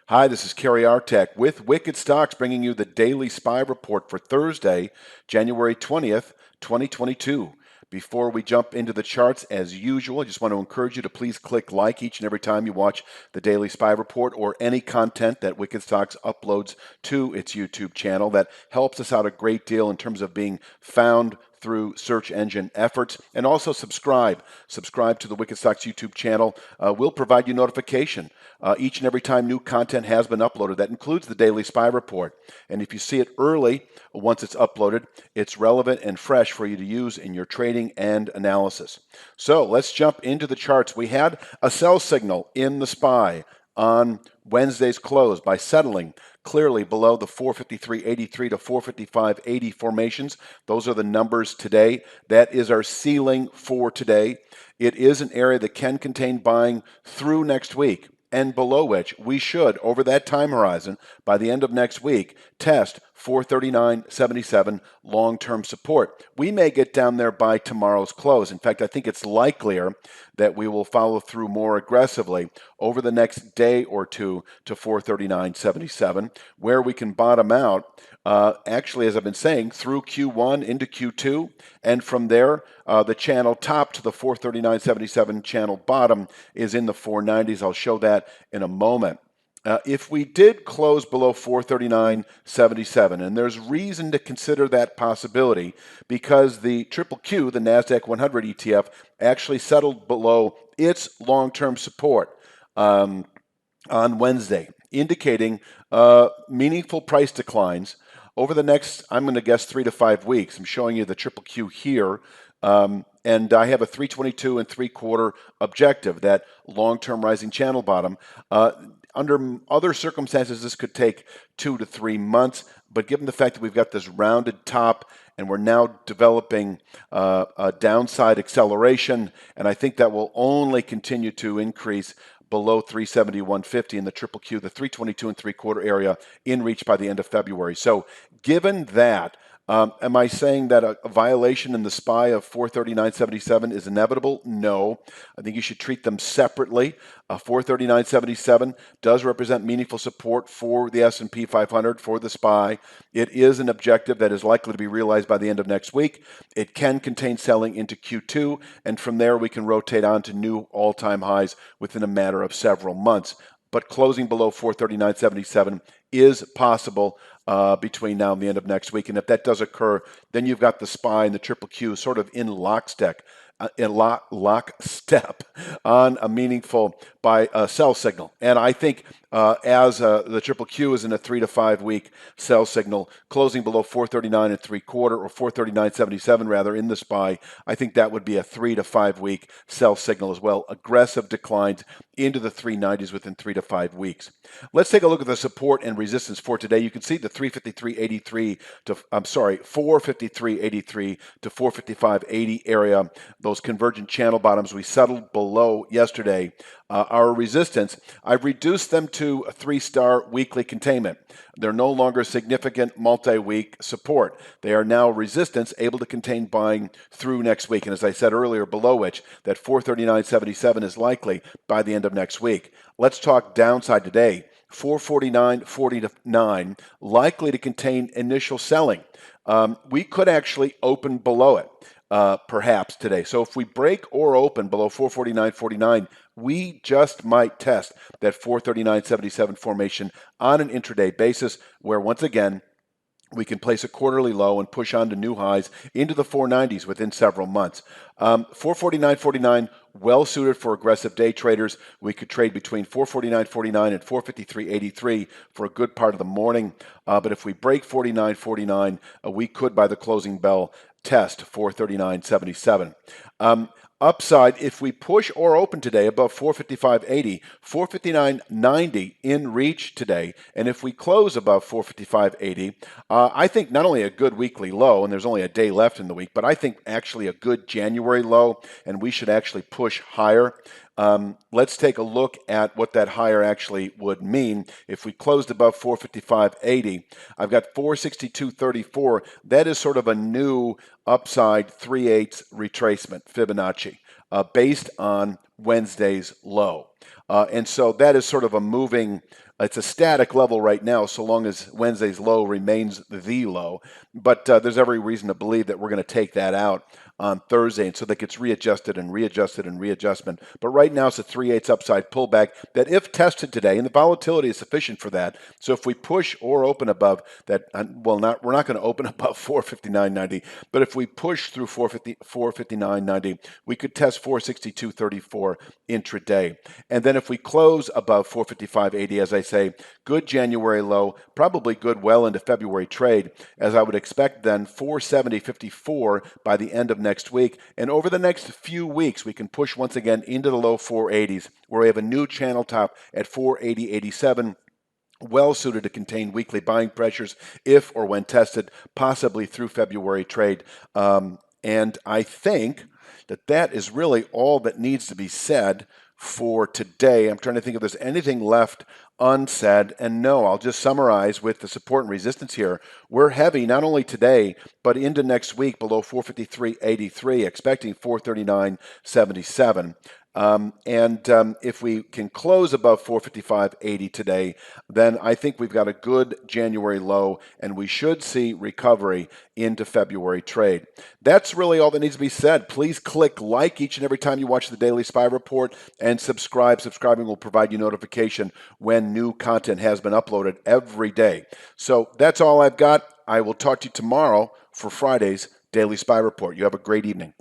Hi, this is Kerry Artek with Wicked Stocks bringing you the daily SPY report for Thursday, January 20th, 2022. Before we jump into the charts, as usual, I just want to encourage you to please click like each and every time you watch the daily SPY report or any content that Wicked Stocks uploads to its YouTube channel. That helps us out a great deal in terms of being found through search engine efforts. And also subscribe to the Wicked Stocks YouTube channel. We'll provide you notification each and every time new content has been uploaded. That includes the daily SPY report. And if you see it early, once it's uploaded, it's relevant and fresh for you to use in your trading and analysis. So let's jump into the charts. We had a sell signal in the SPY on Wednesday's close by settling clearly below the 453.83 to 455.80 formations. Those are the numbers today. That is our ceiling for today. It is an area that can contain buying through next week, and below which we should, over that time horizon, by the end of next week, test 439.77 long-term support. We may get down there by tomorrow's close. In fact, I think it's likelier that we will follow through more aggressively over the next day or two to 439.77, where we can bottom out, actually, as I've been saying, through Q1 into Q2, and from there, the channel top to the 439.77 channel bottom is in the 490s. I'll show that in a moment. If we did close below 439.77, and there's reason to consider that possibility because the QQQ, the NASDAQ 100 ETF, actually settled below its long-term support on Wednesday, indicating meaningful price declines over the next, I'm going to guess, 3 to 5 weeks. I'm showing you the QQQ here. And I have a 322 and 3/4 objective, that long-term rising channel bottom. Under other circumstances, this could take 2 to 3 months, but given the fact that we've got this rounded top and we're now developing a downside acceleration, and I think that will only continue to increase below 371.50 in the QQQ, the 322 and 3/4 area in reach by the end of February. So given that, am I saying that a violation in the SPY of 439.77 is inevitable? No. I think you should treat them separately. 439.77 does represent meaningful support for the S&P 500, for the SPY. It is an objective that is likely to be realized by the end of next week. It can contain selling into Q2, and from there we can rotate on to new all-time highs within a matter of several months. But closing below 439.77 is possible between now and the end of next week. And if that does occur, then you've got the SPY and the QQQ sort of in lockstep on a meaningful buy sell signal. And I think as the QQQ is in a 3 to 5 week sell signal, closing below 439 and 3/4 or 439.77 rather in the SPY, I think that would be a 3 to 5 week sell signal as well. Aggressive declines into the 390s within 3 to 5 weeks. Let's take a look at the support and resistance for today. You can see the 453.83 to 455.80 area. Those convergent channel bottoms we settled below yesterday. Our resistance, I've reduced them to a 3-star weekly containment. They're no longer significant multi-week support. They are now resistance able to contain buying through next week. And as I said earlier, below which that 439.77 is likely by the end of next week. Let's talk downside today. 449.49 likely to contain initial selling. We could actually open below it. Perhaps today. So if we break or open below 449.49, we just might test that 439.77 formation on an intraday basis, where once again, we can place a quarterly low and push on to new highs into the 490s within several months. 449.49, well suited for aggressive day traders. We could trade between 449.49 and 453.83 for a good part of the morning. But if we break 49.49, we could, by the closing bell, test 439.77. Upside, if we push or open today above 455.80, 459.90 in reach today, and if we close above 455.80, I think not only a good weekly low, and there's only a day left in the week, but I think actually a good January low, and we should actually push higher. Let's take a look at what that higher actually would mean. If we closed above 455.80, I've got 462.34. That is sort of a new upside 3/8 retracement Fibonacci based on Wednesday's low. And so that is sort of a moving It's a static level right now, so long as Wednesday's low remains the low. But there's every reason to believe that we're going to take that out on Thursday, and so that gets readjusted and readjusted and readjustment. But right now, it's a 3/8 upside pullback that, if tested today, and the volatility is sufficient for that. So if we push or open above that, we're not going to open above 459.90, but if we push through 459.90, we could test 462.34 intraday. And then if we close above 455.80, as I say, good January low, probably good well into February trade, as I would expect then 470.54 by the end of next week. And over the next few weeks, we can push once again into the low 480s, where we have a new channel top at 480.87. Well suited to contain weekly buying pressures if or when tested, possibly through February trade. And I think that is really all that needs to be said for today. I'm trying to think if there's anything left unsaid. And no, I'll just summarize with the support and resistance here. We're heavy not only today, but into next week below 453.83, expecting 439.77. If we can close above 455.80 today, then I think we've got a good January low, and we should see recovery into February trade. That's really all that needs to be said. Please click like each and every time you watch the Daily SPY Report, and subscribe. Subscribing will provide you notification when new content has been uploaded every day. So that's all I've got. I will talk to you tomorrow for Friday's Daily SPY Report. You have a great evening.